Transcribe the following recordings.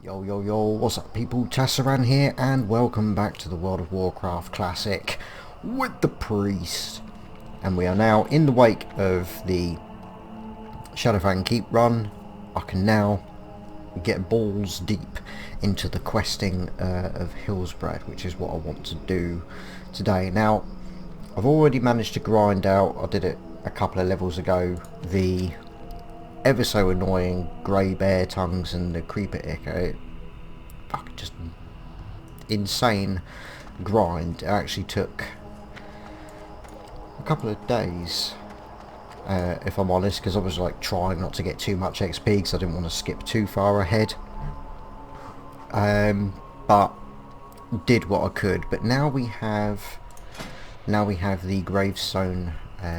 Yo yo yo, what's up people, Tasaran here and welcome back to the World of Warcraft Classic with the Priest. And we are now in the wake of the Shadowfang Keep run. I can now get balls deep into the questing of Hillsbrad, which is what I want to do today. Now, I've already managed to grind out, I did it a couple of levels ago, the ever so annoying grey bear tongues and the creeper echo. Just insane grind. It actually took a couple of days, if I'm honest, because I was like trying not to get too much XP because I didn't want to skip too far ahead. But did what I could. But now we have the gravestone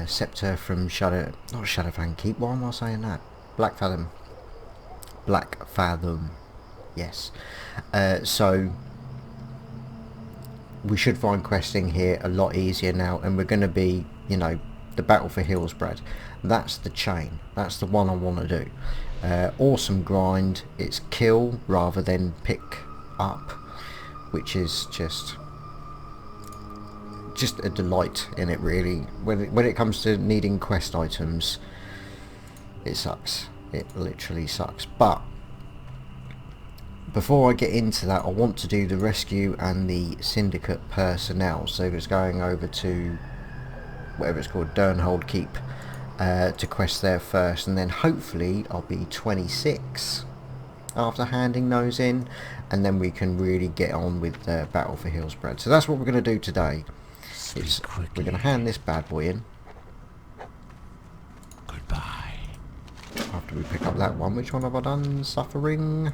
scepter from not Shadowfang Keep. Why am I saying that? Black Fathom. Yes. So we should find questing here a lot easier now, and we're going to be, you know, the battle for Hillsbrad. That's the chain. That's the one I want to do. Awesome grind. It's kill rather than pick up, which is just a delight in it, really. When it comes to needing quest items, it sucks. It literally sucks. But before I get into that, I want to do the rescue and the syndicate personnel. So it's going over to whatever it's called, Durnholde Keep, to quest there first, and then hopefully I'll be 26 after handing those in, and then we can really get on with the battle for Hillsbrad. So that's what we're going to do today. We're going to hand this bad boy in. Goodbye. After we pick up that one, which one have I done? Suffering.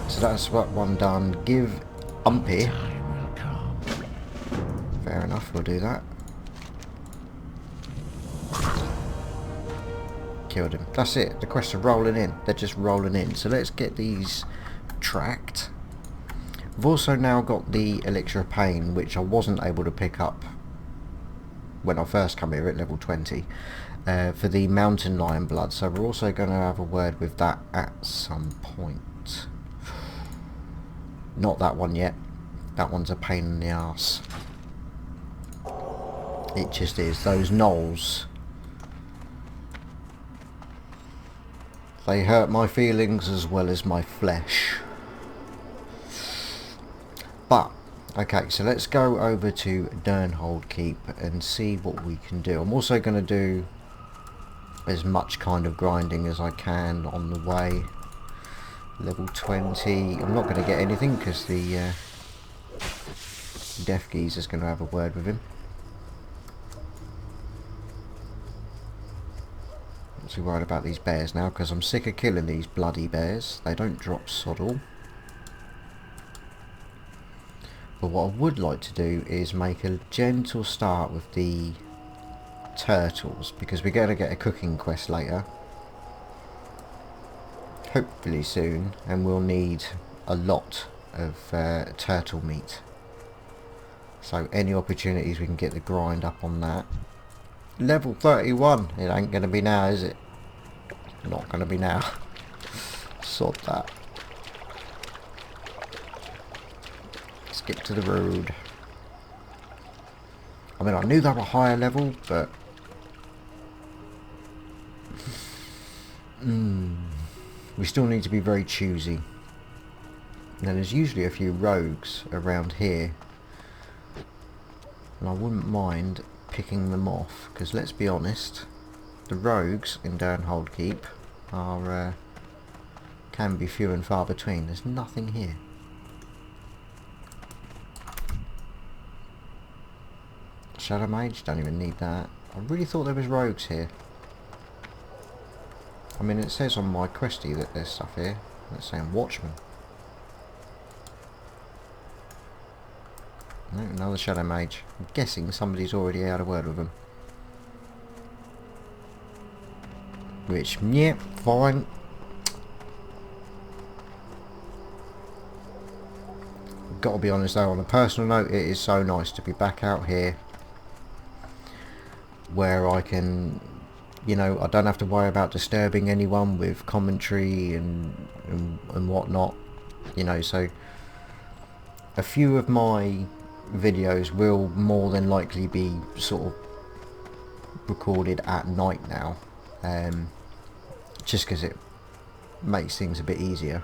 So that's what one done. Give Umpy. Time will come. Fair enough, we'll do that. Killed him. That's it. The quests are rolling in. They're just rolling in. So let's get these tracked. I've also now got the Elixir of Pain, which I wasn't able to pick up when I first come here at level 20, for the Mountain Lion blood. So we're also going to have a word with that at some point. Not that one yet. That one's a pain in the arse. It just is. Those gnolls, they hurt my feelings as well as my flesh. But okay, so let's go over to Durnholde Keep and see what we can do. I'm also going to do as much kind of grinding as I can on the way. Level 20. I'm not going to get anything because the Death Geezer's going to have a word with him. Not too worried about these bears now because I'm sick of killing these bloody bears. They don't drop soddle. But what I would like to do is make a gentle start with the turtles, because we're going to get a cooking quest later, hopefully soon, and we'll need a lot of turtle meat. So any opportunities we can get the grind up on that. Level 31, it ain't going to be now, is it? Not going to be now. Sod that. Skip to the road. I mean, I knew they were higher level, but we still need to be very choosy. Now, there's usually a few rogues around here, and I wouldn't mind picking them off, because let's be honest, the rogues in Durnholde Keep are can be few and far between. There's nothing here. Shadow Mage, don't even need that. I really thought there was rogues here. I mean, it says on my questie that there's stuff here. Let's say I'm Watchman. No, another Shadow Mage. I'm guessing somebody's already had a word with them. Which, yeah, fine. Gotta be honest though, on a personal note, it is so nice to be back out here where I can you know, I don't have to worry about disturbing anyone with commentary and whatnot, you know. So a few of my videos will more than likely be sort of recorded at night now, just because it makes things a bit easier.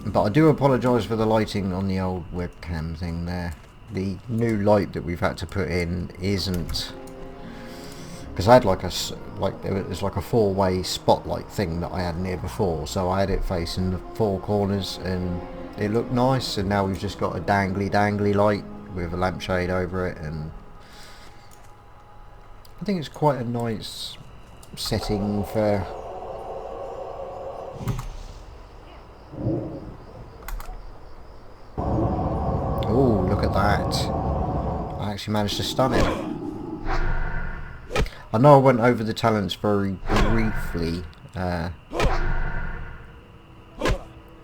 But I do apologise for the lighting on the old webcam thing there. The new light that we've had to put in isn't, because I had there was like a four-way spotlight thing that I had in here before, so I had it facing the four corners and it looked nice, and now we've just got a dangly light with a lampshade over it, and I think it's quite a nice setting for oh, look at that. I actually managed to stun him. I know I went over the talents very briefly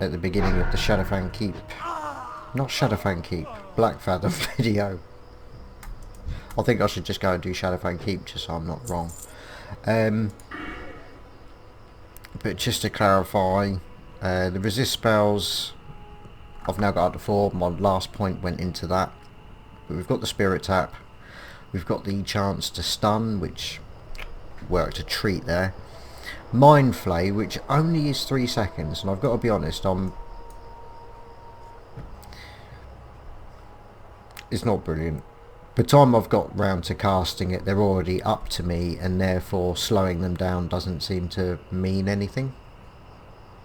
at the beginning of the Shadowfang Keep. Not Shadowfang Keep, Blackfather video. I think I should just go and do Shadowfang Keep just so I'm not wrong. But just to clarify, the resist spells I've now got up to 4. My last point went into that. But we've got the Spirit Tap. We've got the chance to stun, which worked a treat there. Mind Flay, which only is 3 seconds, and I've got to be honest, it's not brilliant. By the time I've got round to casting it, they're already up to me, and therefore slowing them down doesn't seem to mean anything,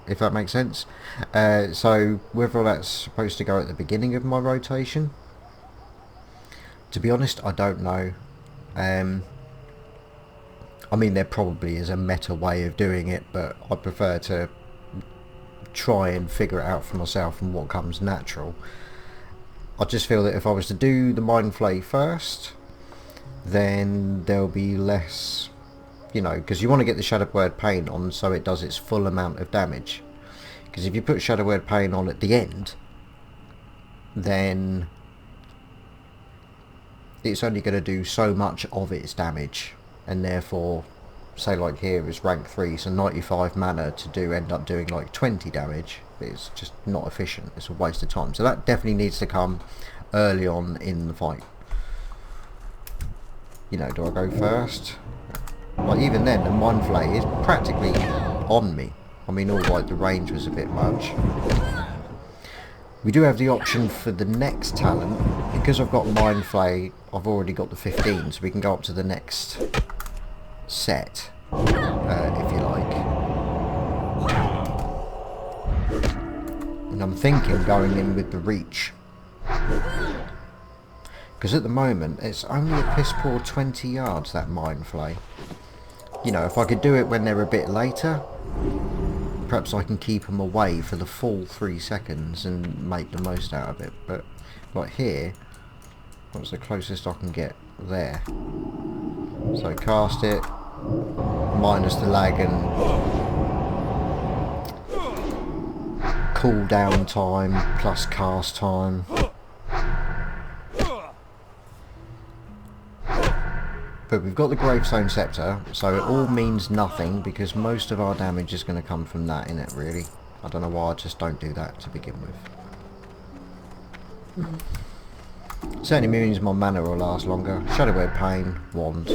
if that makes sense. So whether that's supposed to go at the beginning of my rotation, to be honest, I don't know. I mean, there probably is a meta way of doing it, but I prefer to try and figure it out for myself and what comes natural. I just feel that if I was to do the Mind Flay first, then there'll be less, you know, because you want to get the Shadow Word Pain on so it does its full amount of damage. Because if you put Shadow Word Pain on at the end, then it's only going to do so much of its damage, and therefore, say like here is rank 3, so 95 mana to end up doing like 20 damage. It's just not efficient. It's a waste of time. So that definitely needs to come early on in the fight. You know, do I go first? Like even then, the Mind Flay is practically on me. I mean, alright, the range was a bit much. We do have the option for the next talent. Because I've got Mind Flay, I've already got the 15, so we can go up to the next set, if you like. And I'm thinking going in with the Reach. Because at the moment, it's only a piss poor 20 yards, that Mind Flay. You know, if I could do it when they're a bit later, perhaps I can keep them away for the full 3 seconds and make the most out of it. But like here, what's the closest I can get there? So cast it, minus the lag and cooldown time plus cast time. But we've got the Gravestone Scepter, so it all means nothing because most of our damage is going to come from that, innit, really. I don't know why I just don't do that to begin with. Certainly means my mana will last longer. Shadow Word Pain, Wand.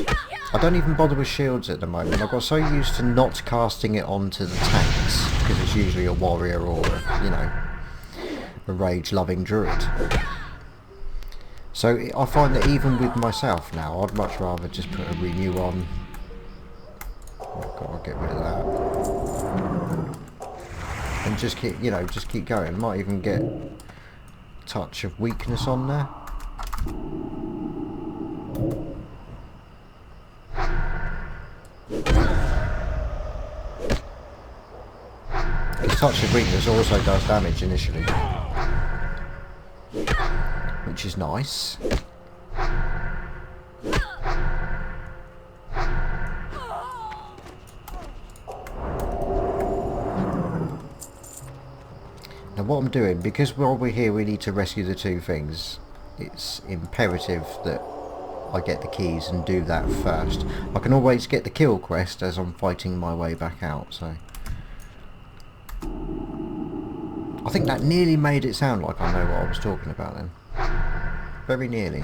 I don't even bother with shields at the moment. I've got so used to not casting it onto the tanks, because it's usually a warrior or, you know, a rage-loving druid. So I find that even with myself now, I'd much rather just put a renew on. Oh God, I'll get rid of that. And just keep, you know, just keep going. Might even get a touch of weakness on there. Because touch of weakness also does damage initially, which is nice. Now what I'm doing, because while we're here we need to rescue the two things, it's imperative that I get the keys and do that first. I can always get the kill quest as I'm fighting my way back out, so... I think that nearly made it sound like I know what I was talking about then. Very nearly.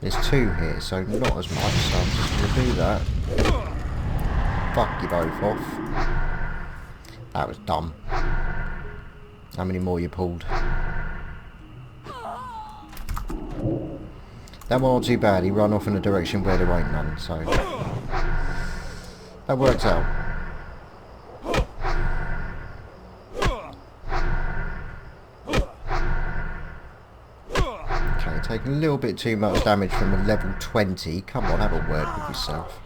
There's 2 here, so not as much, so I'm just going to do that. Fuck you both off. That was dumb. How many more you pulled? That wasn't too bad. He ran off in a direction where there ain't none, so that works out. Okay, taking a little bit too much damage from a level 20. Come on, have a word with yourself.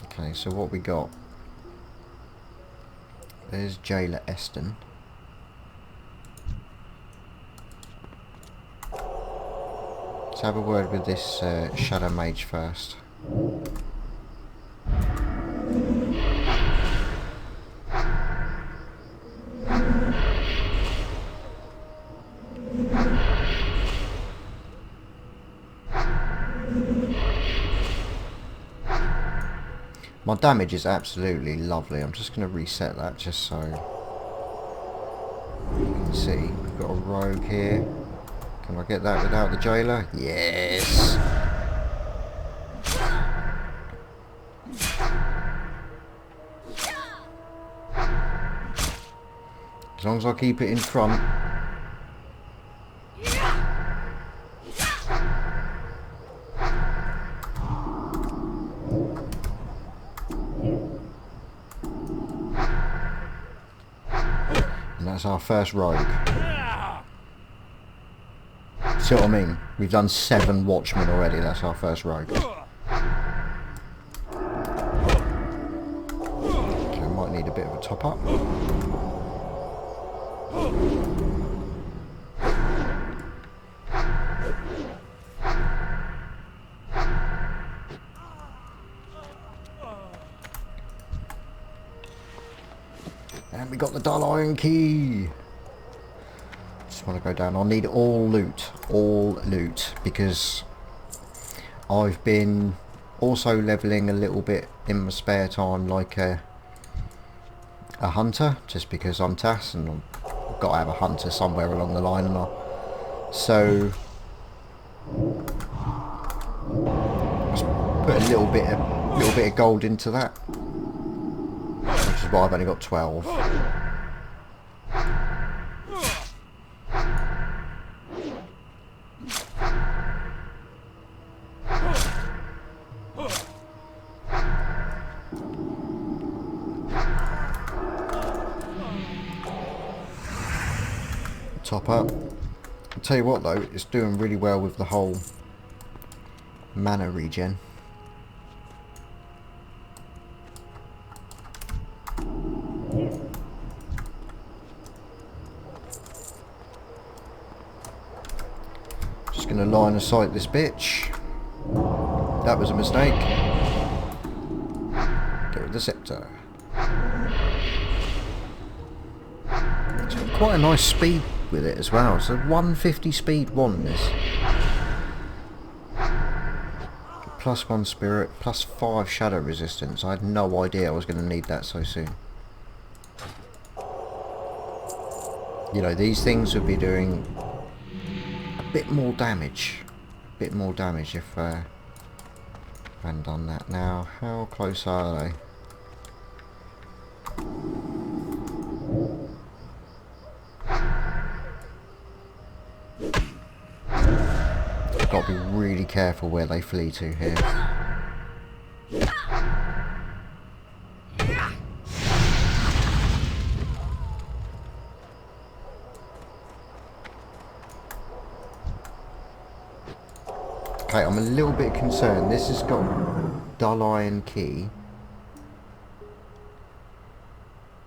Okay, so what we got? There's Jailer Eston. Let's have a word with this Shadow Mage first. My damage is absolutely lovely. I'm just going to reset that just so you can see. We've got a rogue here. Can I get that without the jailer? Yes! As long as I keep it in front. That's our first rogue. See what I mean? We've done 7 watchmen already. That's our first rogue. Okay, I might need a bit of a top up. And we got the dull iron key. Just want to go down. I'll need all loot, because I've been also leveling a little bit in my spare time, like a hunter, just because I'm Tas and I've got to have a hunter somewhere along the line, and so just put a little bit of gold into that. Which is why I've only got 12. Top up. I'll tell you what though, it's doing really well with the whole mana regen. Just gonna line of sight this bitch. That was a mistake. Get rid of the scepter. It's got quite a nice speed with it as well. It's a 150 speed wand, this. +1 spirit, +5 shadow resistance. I had no idea I was going to need that so soon. You know, these things would be doing a bit more damage. A bit more damage if I hadn't done that. Now, how close are they? Got to be really careful where they flee to here. Okay, I'm a little bit concerned. This has got dull iron key,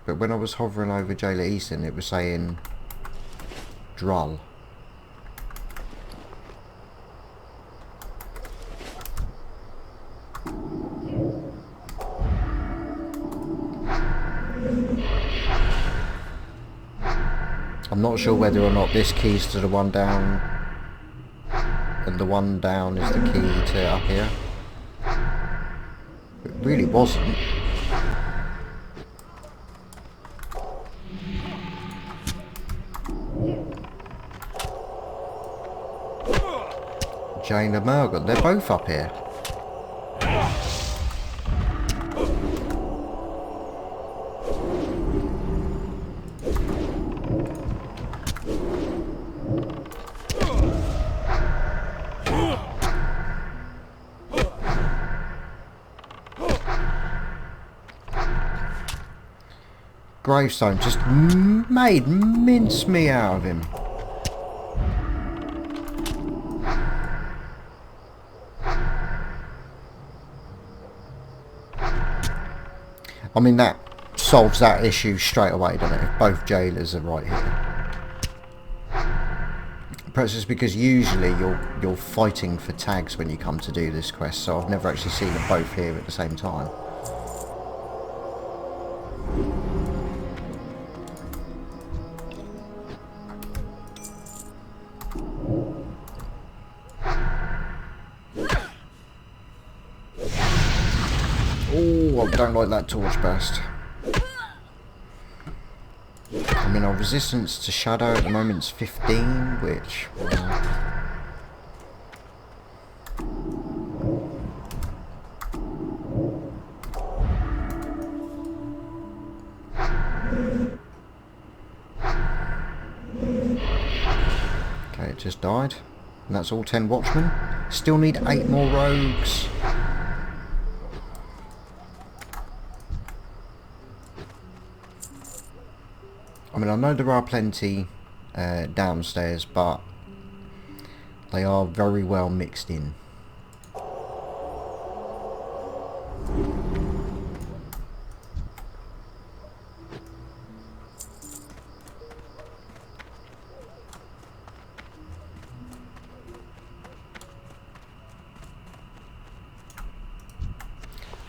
but when I was hovering over Jailer Easton, it was saying Drull. not sure whether or not this key's to the one down and the one down is the key to up here. It really wasn't. Jane and Murgon, they're both up here. Gravestone just made mincemeat out of him. I mean, that solves that issue straight away, doesn't it? If both jailers are right here. Perhaps it's because usually you're fighting for tags when you come to do this quest, so I've never actually seen them both here at the same time. Oh, I don't like that torch burst. I mean, our resistance to shadow at the moment is 15, which... okay, it just died. And that's all 10 watchmen. Still need 8 more rogues. I mean, I know there are plenty downstairs, but they are very well mixed in.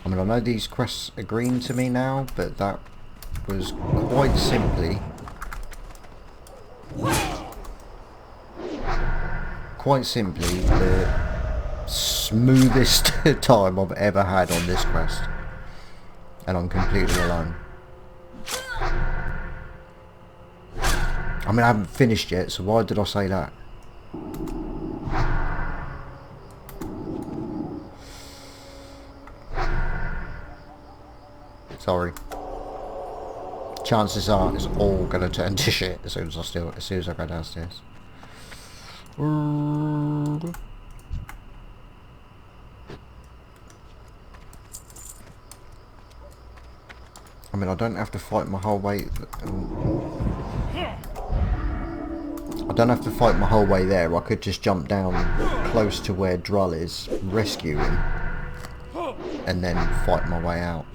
I mean, I know these quests are green to me now, but that was quite simply the smoothest time I've ever had on this quest, and I'm completely alone. I mean, I haven't finished yet, so why did I say that? Sorry. Chances are it's all gonna turn to shit as soon as I go downstairs. I mean, I don't have to fight my whole way. I don't have to fight my whole way there. I could just jump down close to where Durnholde is, rescue him, and then fight my way out.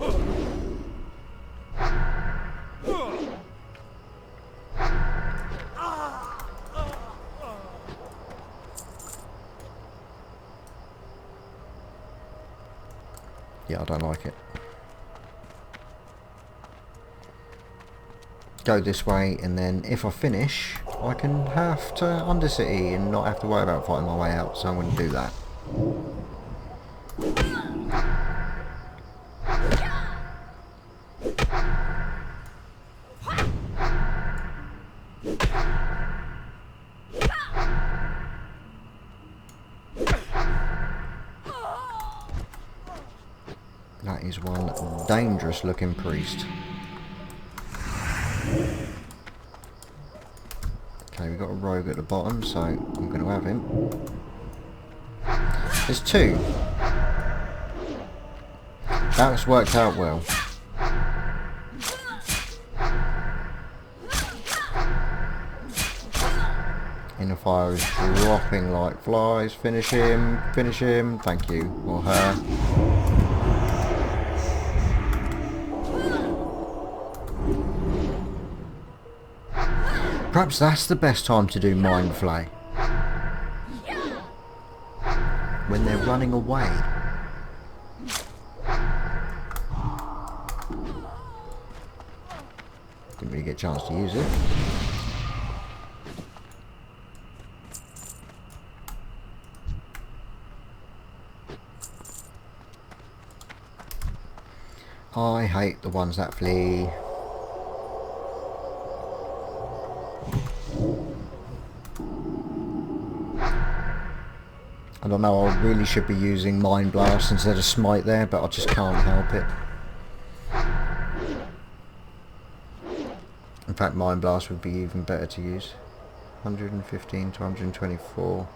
Yeah, I don't like it. Go this way, and then if I finish, I can have to Undercity and not have to worry about fighting my way out, so I'm going to do that. That is one dangerous looking priest. Okay, we've got a rogue at the bottom, so I'm going to have him. There's 2. That's worked out well. Inner fire is dropping like flies. Finish him, thank you, or her. Perhaps that's the best time to do Mind Flay. When they're running away. Didn't really get a chance to use it. I hate the ones that flee. I don't know, I really should be using Mind Blast instead of Smite there, but I just can't help it. In fact, Mind Blast would be even better to use. 115 to 124.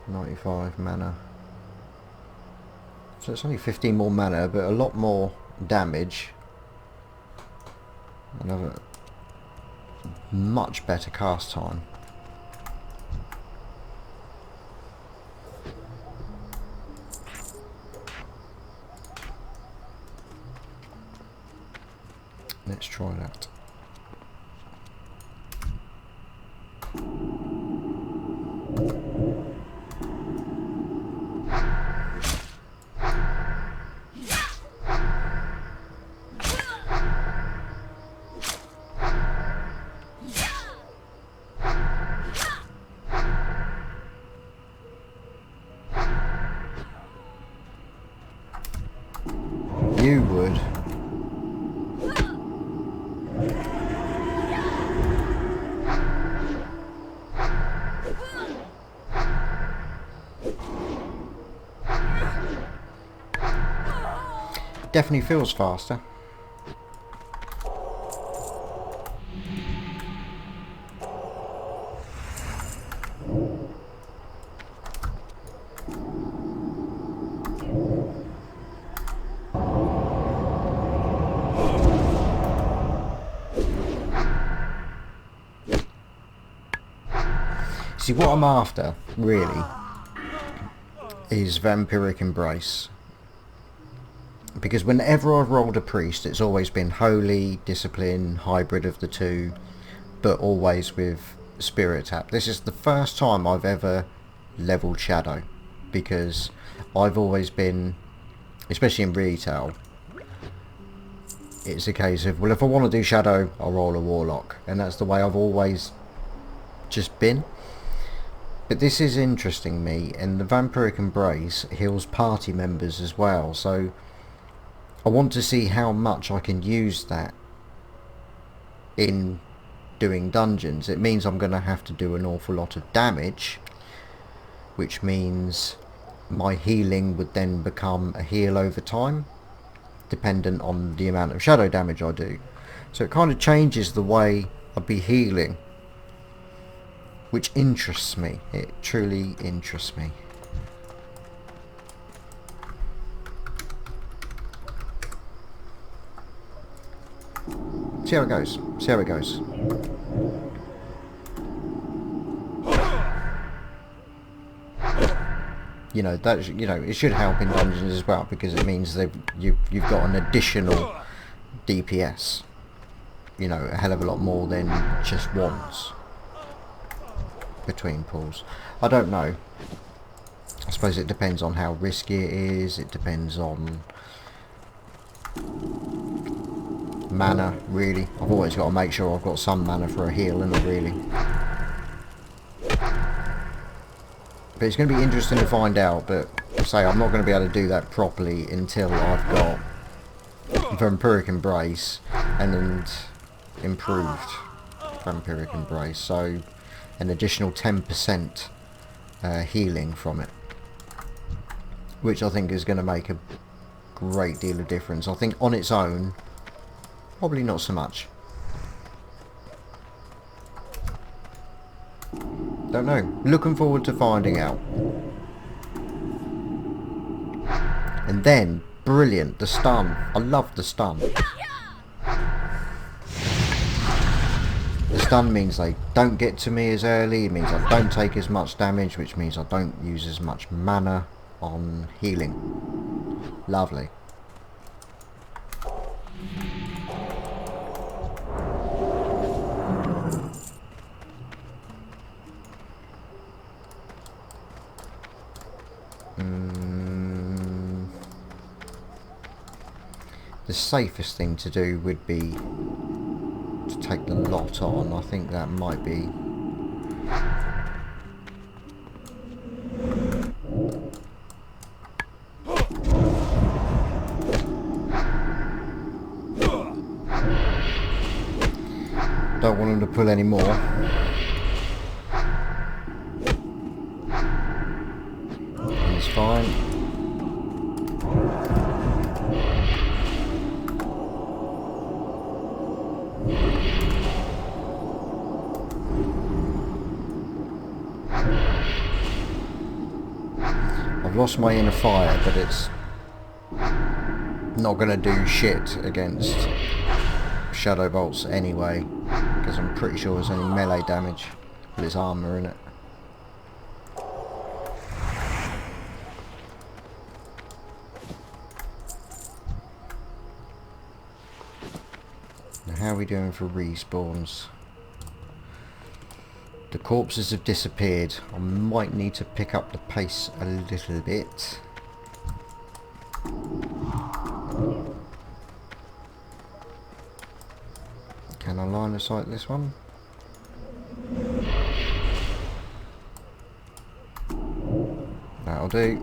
95 mana. So it's only 15 more mana, but a lot more damage. Another much better cast time. Let's try that. You would. Definitely feels faster. See, what I'm after, really, is Vampiric Embrace. Because whenever I've rolled a priest, it's always been holy, discipline, hybrid of the two, but always with spirit tap. This is the first time I've ever leveled shadow, because I've always been, especially in retail, it's a case of, well, if I want to do shadow, I'll roll a warlock, and that's the way I've always just been. But this is interesting me, and the Vampiric Embrace heals party members as well, so I want to see how much I can use that in doing dungeons. It means I'm going to have to do an awful lot of damage, which means my healing would then become a heal over time, dependent on the amount of shadow damage I do. So it kind of changes the way I'd be healing, which interests me. It truly interests me. See how it goes. See how it goes. You know, that, you know, it should help in dungeons as well, because it means that you've got an additional DPS. You know, a hell of a lot more than just wands between pulls. I don't know. I suppose it depends on how risky it is. It depends on mana, really. I've always got to make sure I've got some mana for a heal, and really. But it's going to be interesting to find out. But say I'm not going to be able to do that properly until I've got Vampiric Embrace and improved Vampiric Embrace. So an additional 10% healing from it, which I think is going to make a great deal of difference. I think on its own, probably not so much. Don't know. Looking forward to finding out. And then, brilliant, the stun. I love the stun. The stun means they don't get to me as early. It means I don't take as much damage, which means I don't use as much mana on healing. Lovely. The safest thing to do would be to take the lot on. I think that might be. Don't want him to pull any more. He's fine. I've lost my inner fire, but it's not going to do shit against shadow bolts anyway, because I'm pretty sure there's only melee damage with its armour in it. Now how are we doing for respawns? The corpses have disappeared. I might need to pick up the pace a little bit. Can I line of sight this one? That'll do.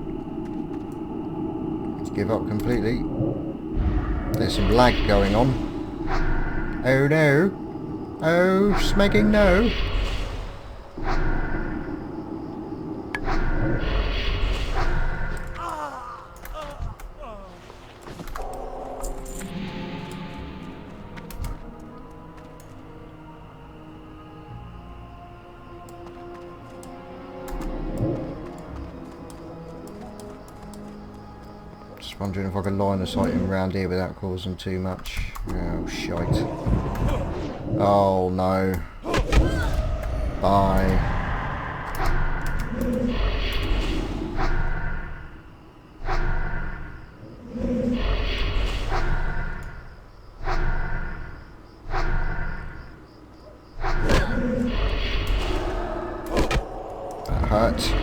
Let's give up completely. There's some lag going on. Oh no! Oh, smacking no! Wondering if I can line of sight him around here without causing too much. Oh, shite. Oh, no. Bye. That hurt.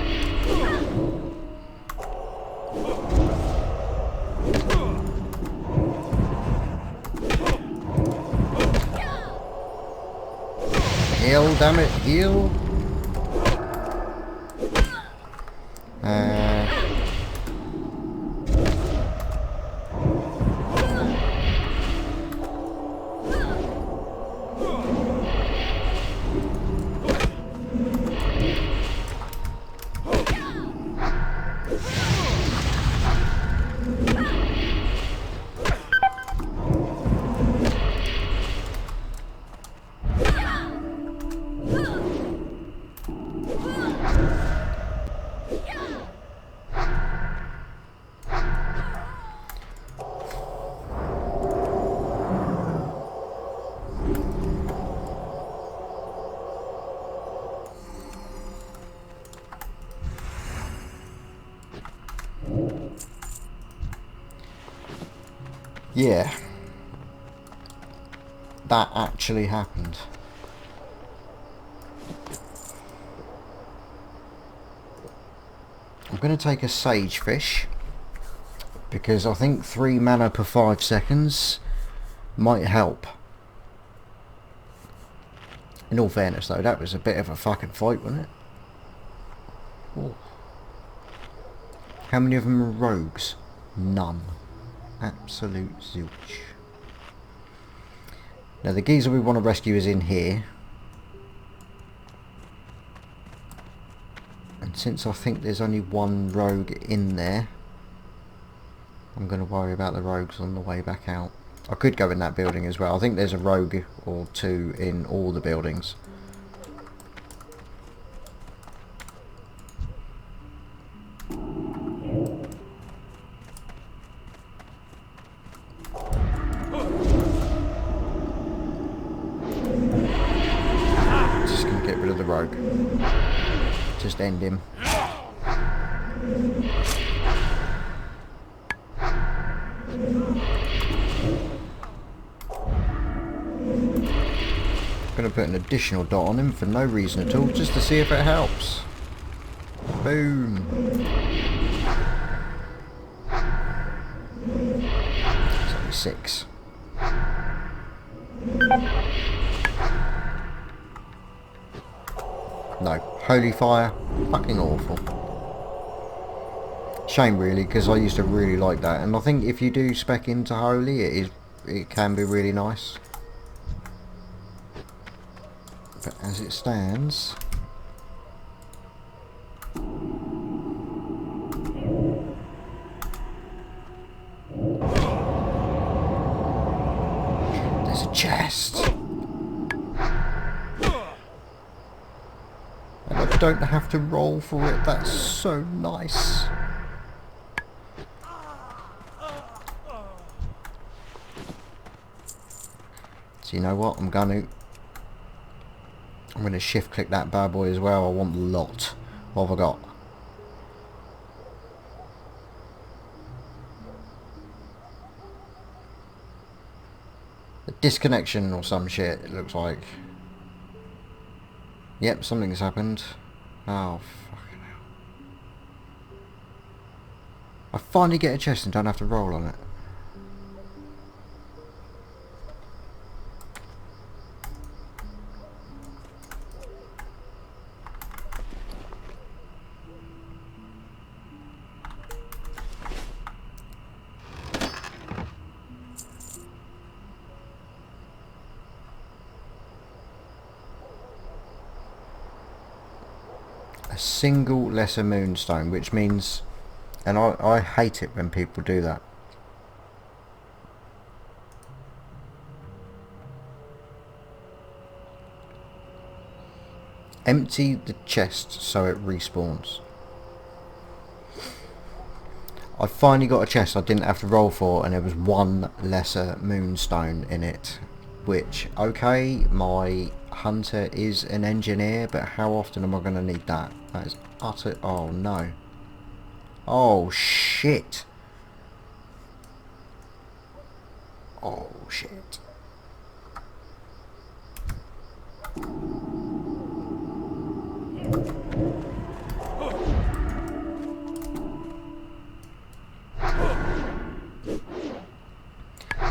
Heal, damn it, heal. Yeah, that actually happened. I'm going to take a sage fish because I think 3 mana per 5 seconds might help. In all fairness though, that was a bit of a fucking fight, wasn't it? Ooh. How many of them are rogues? None. Absolute zilch. Now the geezer we want to rescue is in here. And since I think there's only one rogue in there, I'm going to worry about the rogues on the way back out. I could go in that building as well. I think there's a rogue or two in all the buildings. Rogue. Just end him. Gonna put an additional dot on him for no reason at all, just to see if it helps. Boom. It's only 6. No, holy fire, fucking awful. Shame really, because I used to really like that, and I think if you do spec into holy, it can be really nice. But as it stands, there's a chest. And I don't have to roll for it. That's so nice. So you know what? I'm gonna shift click that bad boy as well. I want the lot. What have I got? A disconnection or some shit, it looks like. Yep, something's happened. Oh, fucking hell. I finally get a chest and don't have to roll on it. Single lesser moonstone, which means, and I hate it when people do that. Empty the chest so it respawns. I finally got a chest I didn't have to roll for, and there was one lesser moonstone in it, which, okay, my hunter is an engineer, but how often am I going to need that? That is utter... oh no. Oh shit. Oh shit.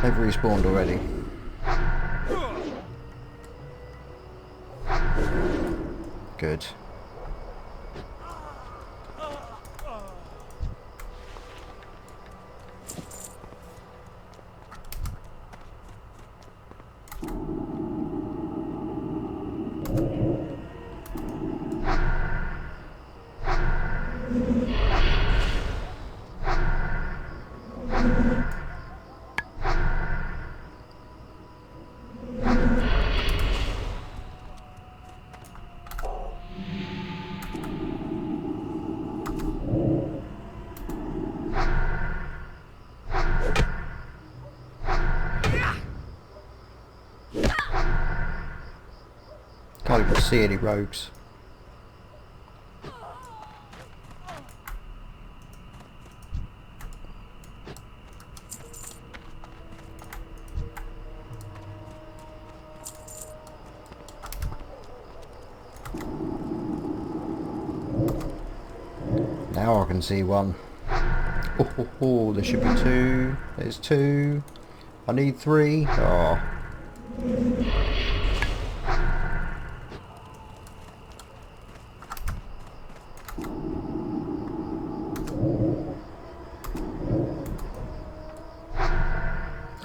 They've respawned already. Good. Can't even see any rogues. Now I can see one. Oh, there should be two. There's two. I need three. Oh.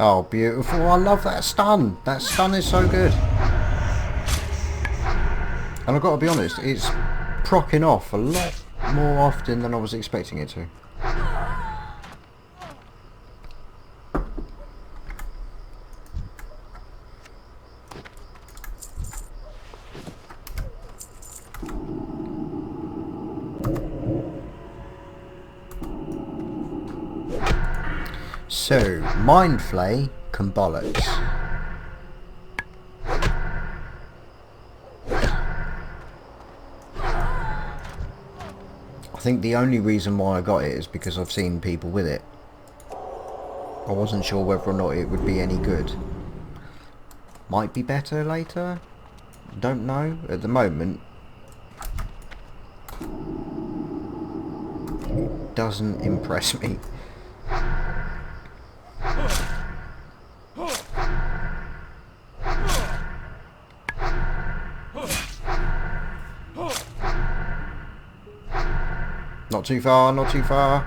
Oh, beautiful. I love that stun. That stun is so good. And I've got to be honest, it's procking off a lot more often than I was expecting it to. So, Mind Flay can bollocks. I think the only reason why I got it is because I've seen people with it. I wasn't sure whether or not it would be any good. Might be better later. Don't know. At the moment, it doesn't impress me. Not too far, not too far.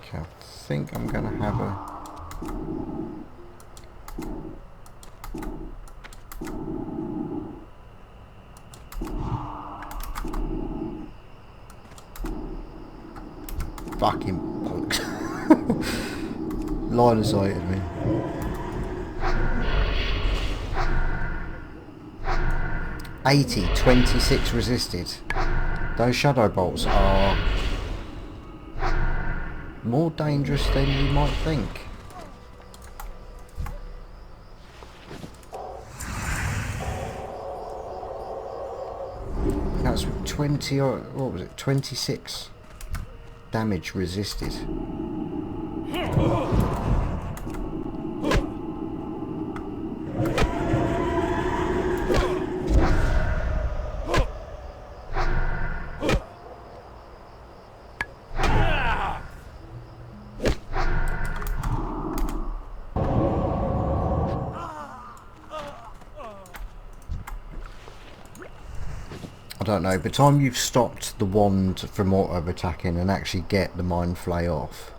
Okay, I think I'm going to have a... Fucking bollocks. Line of sight at me. $80, 26 resisted. Those shadow bolts are more dangerous than you might think. That's 20 or what was it? 26 damage resisted. I don't know, by the time you've stopped the wand from auto attacking and actually get the mind flay off,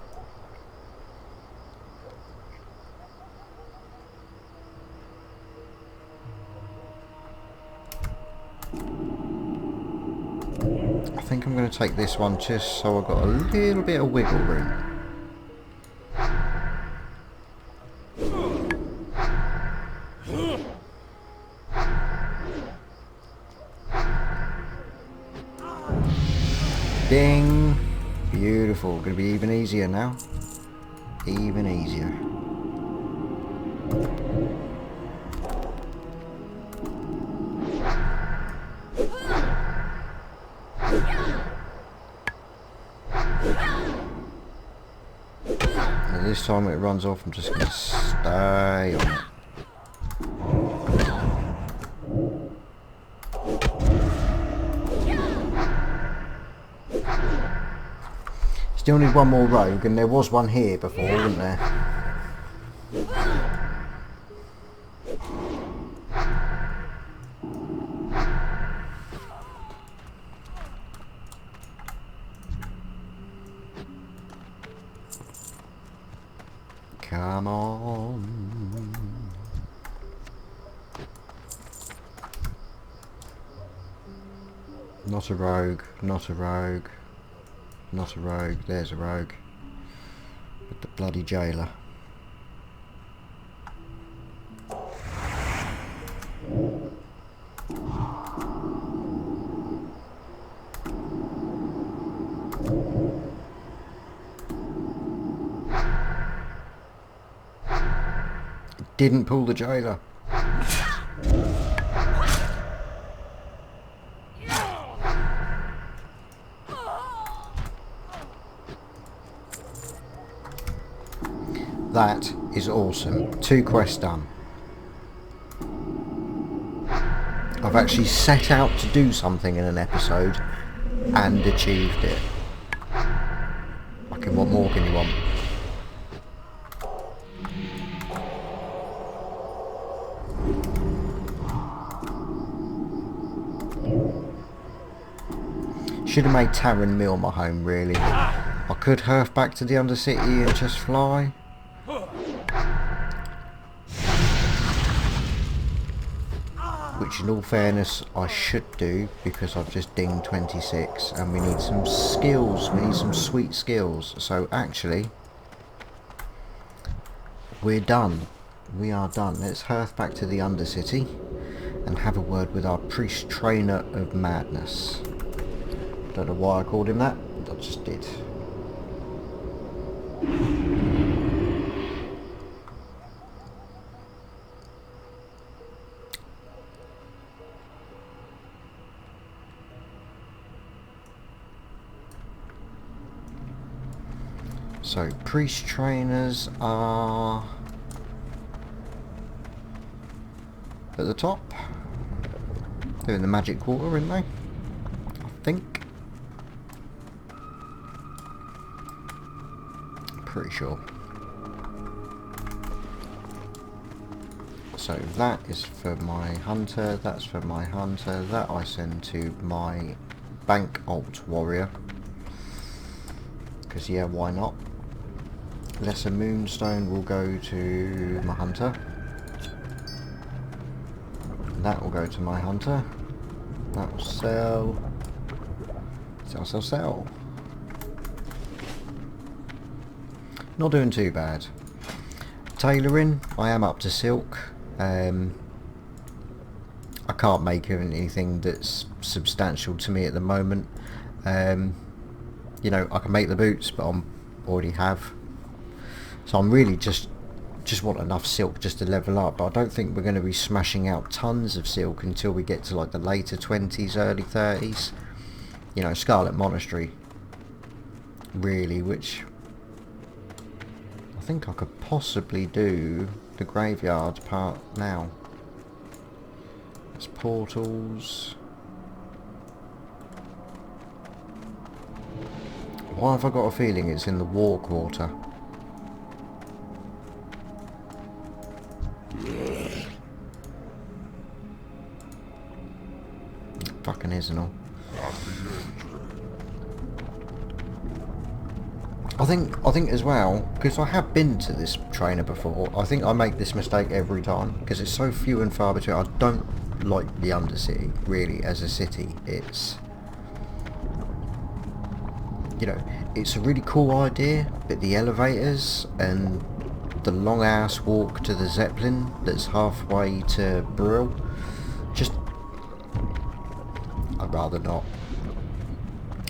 I think I'm going to take this one just so I've got a little bit of wiggle room. Ding! Beautiful. Going to be even easier now. Even easier. And this time when it runs off, I'm just going to stay on it. Still need one more rogue, and there was one here before, wasn't there? Come on. Not a rogue, not a rogue. Not a rogue, there's a rogue. But the bloody jailer. Didn't pull the jailer. That is awesome. 2 quests done. I've actually set out to do something in an episode and achieved it. Fucking what more can you want? Should have made Tarren Mill my home, really. I could herf back to the Undercity and just fly. Which in all fairness I should do, because I've just dinged 26 and we need some skills, we need some sweet skills. So actually, we're done. We are done. Let's herf back to the Undercity and have a word with our priest trainer of madness. Don't know why I called him that, I just did. So, priest trainers are at the top. They're in the magic quarter, aren't they? I think. Pretty sure. So that is for my hunter, that's for my hunter, that I send to my bank alt warrior. Because yeah, why not? Lesser moonstone will go to my hunter. That will go to my hunter. That will sell. Sell, sell, sell. Not doing too bad. Tailoring, I am up to silk. I can't make anything that's substantial to me at the moment. You know, I can make the boots, but I already have. So I'm really just want enough silk just to level up. But I don't think we're going to be smashing out tons of silk until we get to like the later 20s, early 30s. You know, Scarlet Monastery. Really, which I think I could possibly do the graveyard part now. There's portals. Why have I got a feeling it's in the War Quarter? It fucking isn't all. I think as well, because I have been to this trainer before, I think I make this mistake every time, because it's so few and far between. I don't like the Undercity, really, as a city. It's, you know, it's a really cool idea, but the elevators and the long ass walk to the Zeppelin that's halfway to Brill, just, I'd rather not.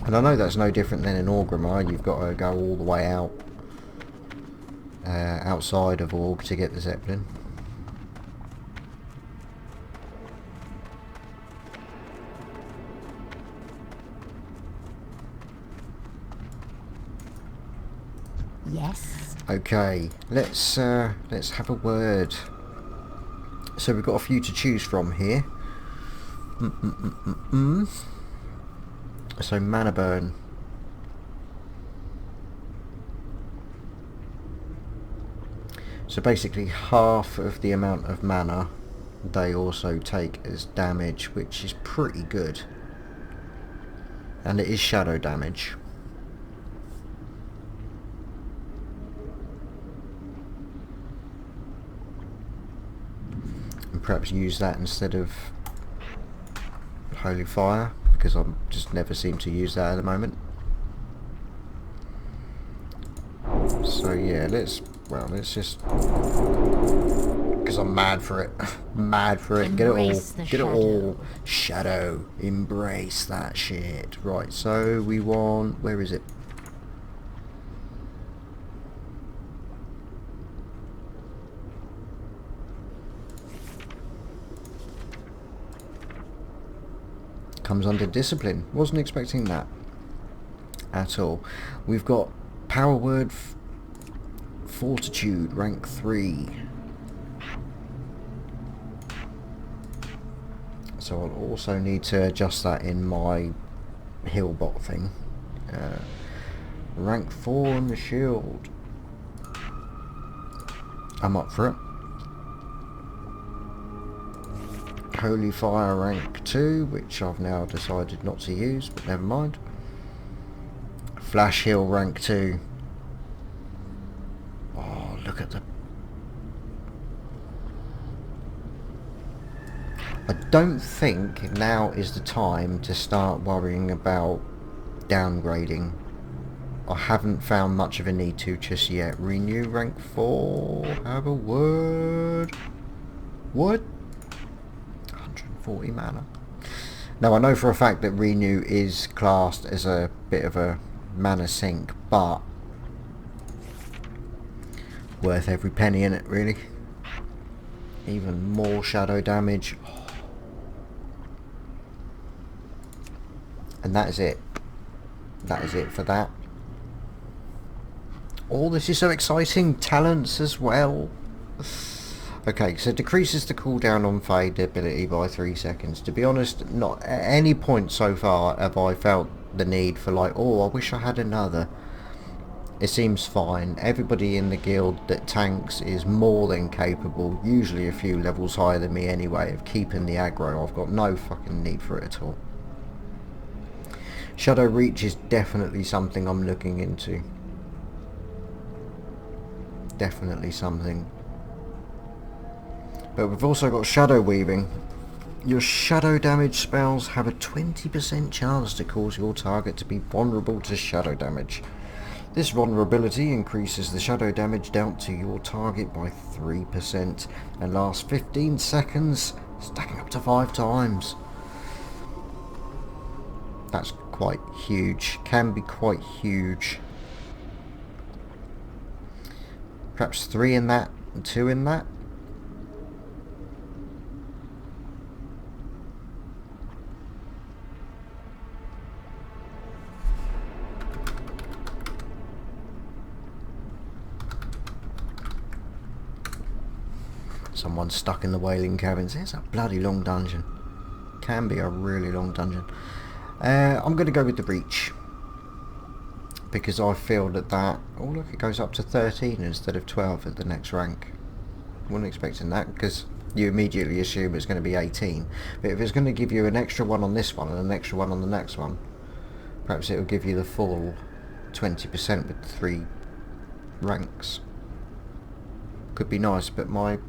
And I know that's no different than in Orgrimmar. You've got to go all the way out outside of Org to get the Zeppelin. Yes. Okay, let's have a word. So we've got a few to choose from here. So mana burn. So basically half of the amount of mana they also take as damage, which is pretty good. And it is shadow damage. And perhaps use that instead of Holy Fire, because I just never seem to use that at the moment. So yeah, let's just, because I'm mad for it. Mad for it. Get it all. Shadow. Embrace that shit. Right, so we want, where is it? Comes under discipline. Wasn't expecting that at all. We've got power word fortitude rank 3. So I'll also need to adjust that in my Hillbot thing. Rank 4 on the shield. I'm up for it. Holy Fire rank 2, which I've now decided not to use, but never mind. Flash Hill rank 2. Oh, look at the... I don't think now is the time to start worrying about downgrading. I haven't found much of a need to just yet. Renew rank 4. Have a word. What? 40 mana. Now I know for a fact that Renew is classed as a bit of a mana sink, but worth every penny in it, really. Even more shadow damage. And that is it. That is it for that. Oh, this is so exciting. Talents as well. Okay, so decreases the cooldown on Fade ability by 3 seconds. To be honest, not at any point so far have I felt the need for like, oh, I wish I had another. It seems fine. Everybody in the guild that tanks is more than capable, usually a few levels higher than me anyway, of keeping the aggro. I've got no fucking need for it at all. Shadow Reach is definitely something I'm looking into. definitely something. But we've also got shadow weaving. Your shadow damage spells have a 20% chance to cause your target to be vulnerable to shadow damage. This vulnerability increases the shadow damage dealt to your target by 3% and lasts 15 seconds, stacking up to 5 times. That's quite huge, can be quite huge. Perhaps 3 in that and 2 in that. Someone's stuck in the Wailing Caverns. It's a bloody long dungeon. Can be a really long dungeon. I'm going to go with the Breach. Because I feel that oh look, it goes up to 13 instead of 12 at the next rank. Wasn't expecting that, because you immediately assume it's going to be 18. But if it's going to give you an extra one on this one and an extra one on the next one, perhaps it will give you the full 20% with 3 ranks. Could be nice, but my...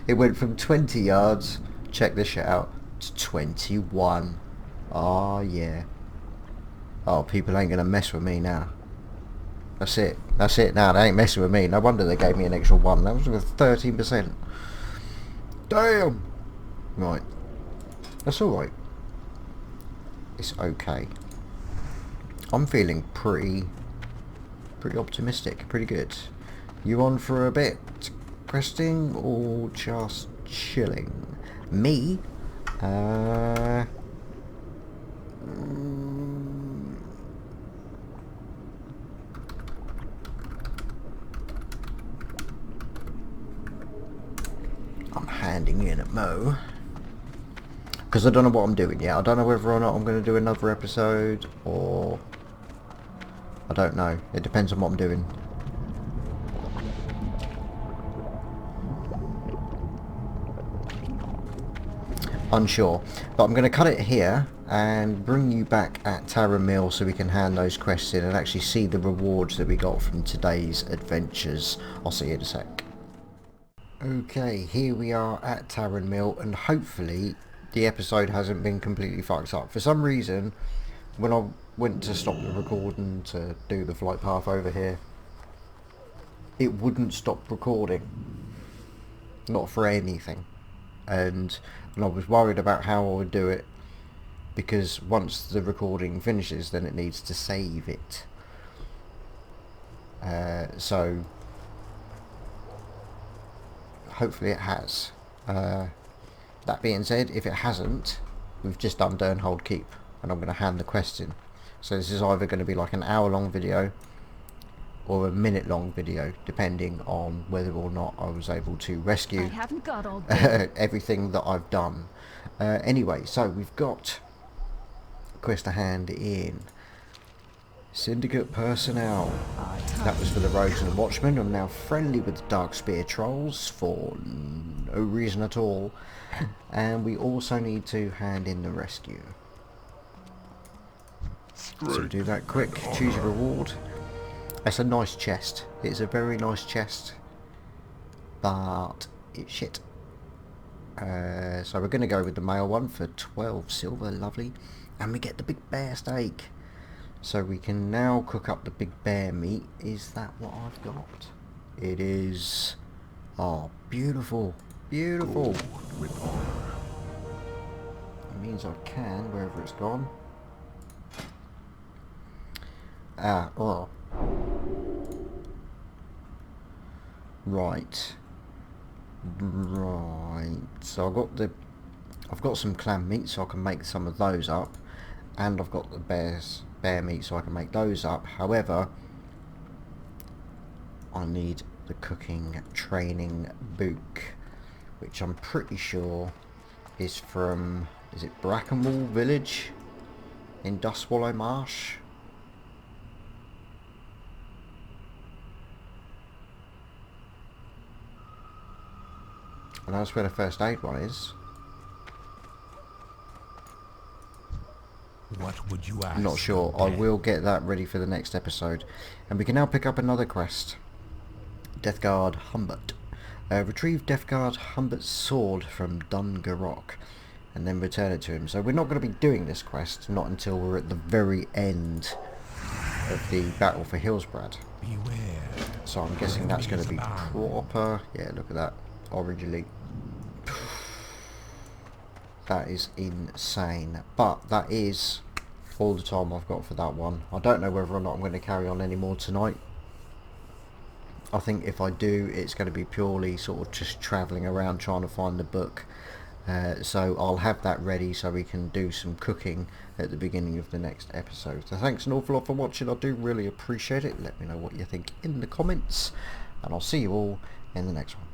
it went from 20 yards, check this shit out, to 21. Oh yeah. Oh, people ain't gonna mess with me now. That's it. That's it now. They ain't messing with me. No wonder they gave me an extra 1. That was with 13%. Damn. Right. That's alright. It's okay. I'm feeling pretty optimistic. Pretty good. You on for a bit questing or just chilling? Me? I'm handing in at Mo because I don't know what I'm doing yet. I don't know whether or not I'm going to do another episode, or I don't know. It depends on what I'm doing. Unsure, but I'm going to cut it here and bring you back at Tarren Mill so we can hand those quests in and actually see the rewards that we got from today's adventures. I'll see you in a sec. Okay, here we are at Tarren Mill, and hopefully the episode hasn't been completely fucked up. For some reason, when I went to stop the recording to do the flight path over here, it wouldn't stop recording. Not for anything. And I was worried about how I would do it, because once the recording finishes then it needs to save it. So hopefully it has. That being said, if it hasn't, we've just done Durnholde Keep and I'm going to hand the quest in. So this is either going to be like an hour-long video or a minute-long video, depending on whether or not I was able to rescue everything that I've done. Anyway, so we've got quest to hand in. Syndicate personnel. That was for the rogues and the watchmen. I'm now friendly with the dark spear trolls for no reason at all. And we also need to hand in the rescue. So do that quick. Choose your reward. It's a nice chest. It's a very nice chest, but it's shit. So we're going to go with the male one for 12 silver, lovely. And we get the big bear steak. So we can now cook up the big bear meat. Is that what I've got? It is. Oh, beautiful. Beautiful. It means I can, wherever it's gone. Oh. Right. So I've got some clam meat, so I can make some of those up, and I've got the bear meat, so I can make those up. However, I need the cooking training book, which I'm pretty sure is from, is it Brackenwall Village in Dustswallow Marsh? And that's where the first aid one is. What would you ask? I'm not sure. I will get that ready for the next episode. And we can now pick up another quest. Deathguard Humbert. Retrieve Deathguard Humbert's sword from Durnholde and then return it to him. So we're not going to be doing this quest, not until we're at the very end of the battle for Hillsbrad. Beware. So I'm guessing that's going to be proper. Yeah, look at that. Orange Elite. That is insane. But that is all the time I've got for that one. I don't know whether or not I'm going to carry on anymore tonight. I think if I do, it's going to be purely sort of just travelling around trying to find the book. So I'll have that ready so we can do some cooking at the beginning of the next episode. So thanks an awful lot for watching. I do really appreciate it. Let me know what you think in the comments, and I'll see you all in the next one.